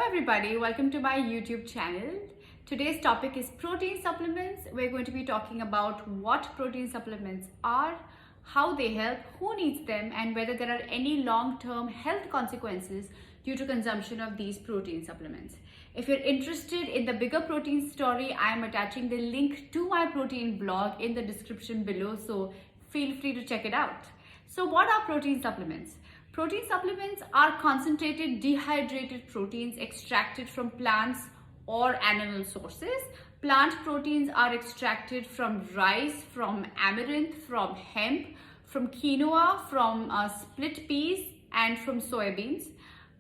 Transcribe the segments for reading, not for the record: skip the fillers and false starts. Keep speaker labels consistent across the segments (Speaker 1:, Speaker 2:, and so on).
Speaker 1: Hello everybody, welcome to my YouTube channel. Today's topic is protein supplements. We're going to be talking about what protein supplements are, how they help, who needs them, and whether there are any long-term health consequences due to consumption of these protein supplements. If you're interested in the bigger protein story, I am attaching the link to my protein blog in the description below, so feel free to check it out. So what are protein supplements? Protein supplements are concentrated dehydrated proteins extracted from plants or animal sources. Plant proteins are extracted from rice, from amaranth, from hemp, from quinoa, from split peas, and from soybeans.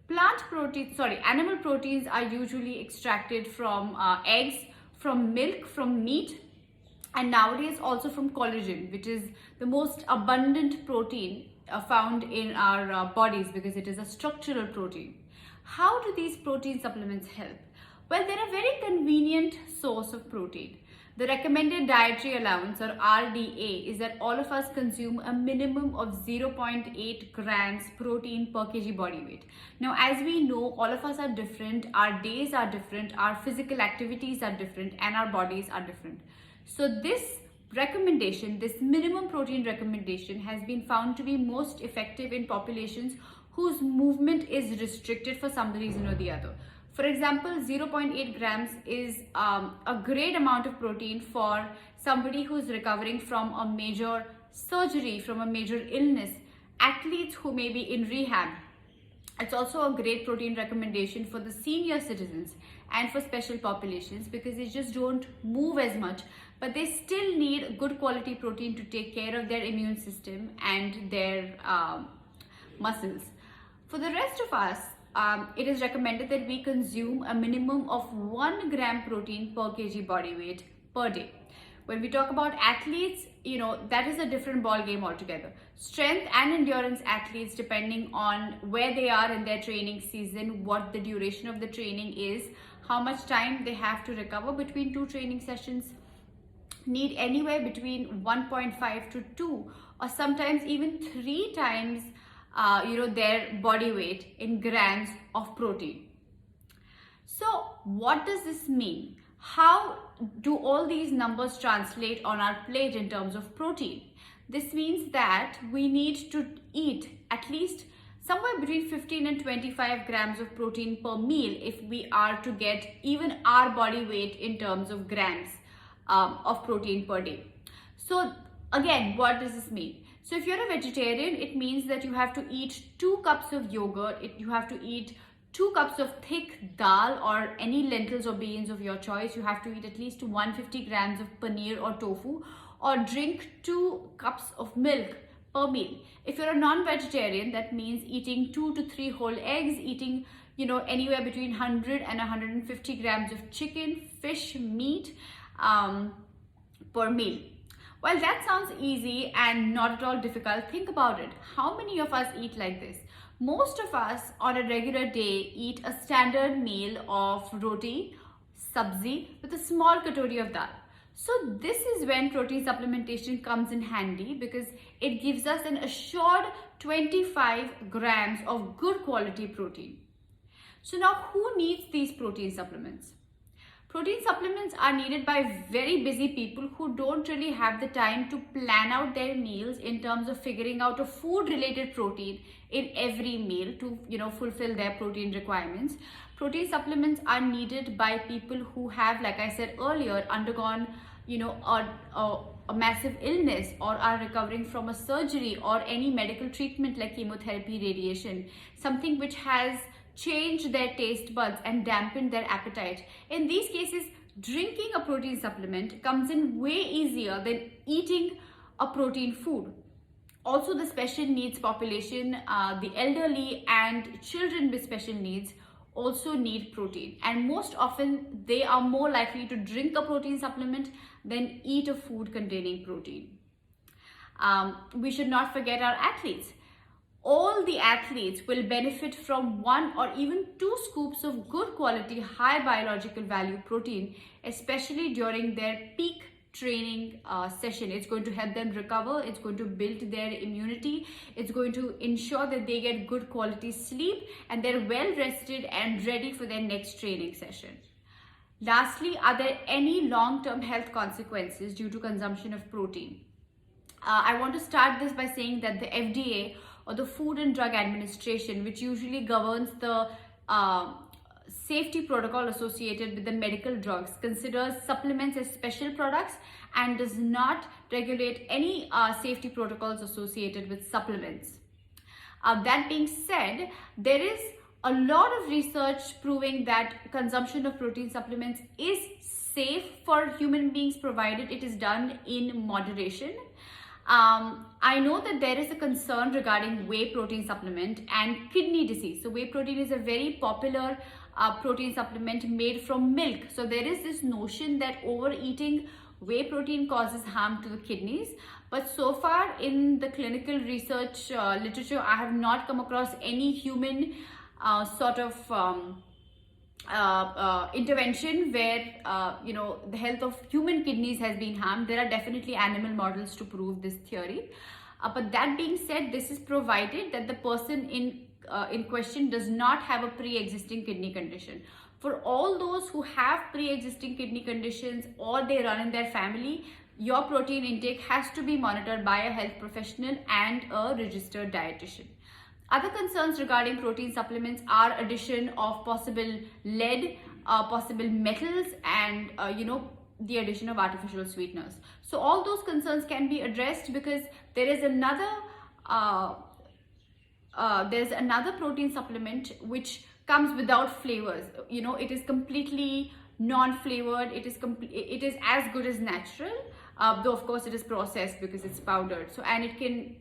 Speaker 1: Animal proteins are usually extracted from eggs, from milk, from meat, and nowadays also from collagen, which is the most abundant protein found in our bodies because it is a structural protein. How do these protein supplements help? Well, they're a very convenient source of protein. The recommended dietary allowance, or RDA, is that all of us consume a minimum of 0.8 grams protein per kg body weight. Now, as we know, all of us are different, our days are different, our physical activities are different, and our bodies are different. So this recommendation, this minimum protein recommendation, has been found to be most effective in populations whose movement is restricted for some reason or the other. For example, 0.8 grams is a great amount of protein for somebody who's recovering from a major surgery, from a major illness, athletes who may be in rehab. It's also a great protein recommendation for the senior citizens and for special populations because they just don't move as much, but they still need good quality protein to take care of their immune system and their muscles. For the rest of us, it is recommended that we consume a minimum of 1 gram protein per kg body weight per day. When we talk about athletes, that is a different ball game altogether. Strength and endurance athletes, depending on where they are in their training season, what the duration of the training is, how much time they have to recover between two training sessions, need anywhere between 1.5 to 2 or sometimes even 3 times their body weight in grams of protein. So what does this mean? How do all these numbers translate on our plate in terms of protein? This means that we need to eat at least somewhere between 15 and 25 grams of protein per meal if we are to get even our body weight in terms of grams of protein per day. So again, what does this mean? So if you're a vegetarian, it means that you have to eat 2 cups of yogurt, you have to eat 2 cups of thick dal or any lentils or beans of your choice. You have to eat at least 150 grams of paneer or tofu, or drink 2 cups of milk per meal. If you're a non-vegetarian, that means eating 2 to 3 whole eggs, eating anywhere between 100 and 150 grams of chicken, fish, meat per meal. While that sounds easy and not at all difficult, think about it. How many of us eat like this? Most of us on a regular day eat a standard meal of roti, sabzi with a small katori of dal. So this is when protein supplementation comes in handy because it gives us an assured 25 grams of good quality protein. So now who needs these protein supplements? Protein supplements are needed by very busy people who don't really have the time to plan out their meals in terms of figuring out a food related protein in every meal to fulfill their protein requirements. Protein supplements are needed by people who have, like I said earlier, undergone a massive illness or are recovering from a surgery or any medical treatment like chemotherapy, radiation, something which has changed their taste buds and dampened their appetite. In these cases, drinking a protein supplement comes in way easier than eating a protein food. Also, the special needs population, the elderly and children with special needs also need protein, and most often they are more likely to drink a protein supplement than eat a food containing protein. We should not forget our athletes. All the athletes will benefit from 1 or even 2 scoops of good quality, high biological value protein, especially during their peak training session. It's going to help them recover, it's going to build their immunity, it's going to ensure that they get good quality sleep and they're well rested and ready for their next training session. Lastly, are there any long-term health consequences due to consumption of protein? I want to start this by saying that the FDA, or the Food and Drug Administration, which usually governs the safety protocol associated with the medical drugs, considers supplements as special products and does not regulate any safety protocols associated with supplements. That being said, there is a lot of research proving that consumption of protein supplements is safe for human beings, provided it is done in moderation. I know that there is a concern regarding whey protein supplement and kidney disease. So whey protein is a very popular protein supplement made from milk. So there is this notion that overeating whey protein causes harm to the kidneys. But so far in the clinical research literature, I have not come across any human intervention where the health of human kidneys has been harmed. There are definitely animal models to prove this theory, but that being said, this is provided that the person in question does not have a pre-existing kidney condition. For all those who have pre-existing kidney conditions or they run in their family, your protein intake has to be monitored by a health professional and a registered dietitian. Other concerns regarding protein supplements are addition of possible lead, possible metals, and the addition of artificial sweeteners. So all those concerns can be addressed because there is another there's another protein supplement which comes without flavors. It is completely non-flavored. It is as good as natural. Though of course it is processed because it's powdered. So, and it can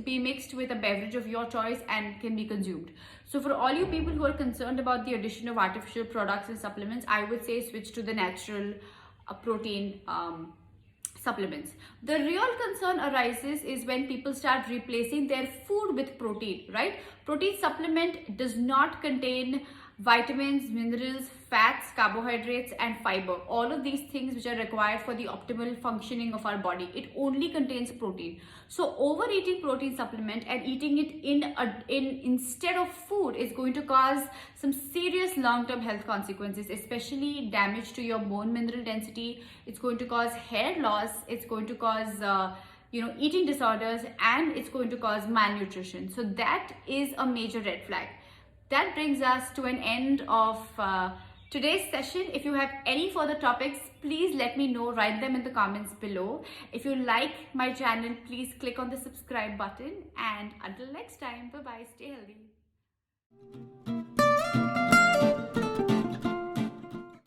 Speaker 1: be mixed with a beverage of your choice and can be consumed. So for all you people who are concerned about the addition of artificial products and supplements, I would say switch to the natural protein supplements. The real concern arises is when people start replacing their food with protein, right? Protein supplement does not contain vitamins, minerals, fats, carbohydrates, and fiber. All of these things which are required for the optimal functioning of our body. It only contains protein. So overeating protein supplement and eating it instead of food is going to cause some serious long-term health consequences, especially damage to your bone mineral density. It's going to cause hair loss. It's going to cause eating disorders, and it's going to cause malnutrition. So that is a major red flag. That brings us to an end of today's session. If you have any further topics, please let me know. Write them in the comments below. If you like my channel, please click on the subscribe button. And until next time, bye-bye. Stay healthy.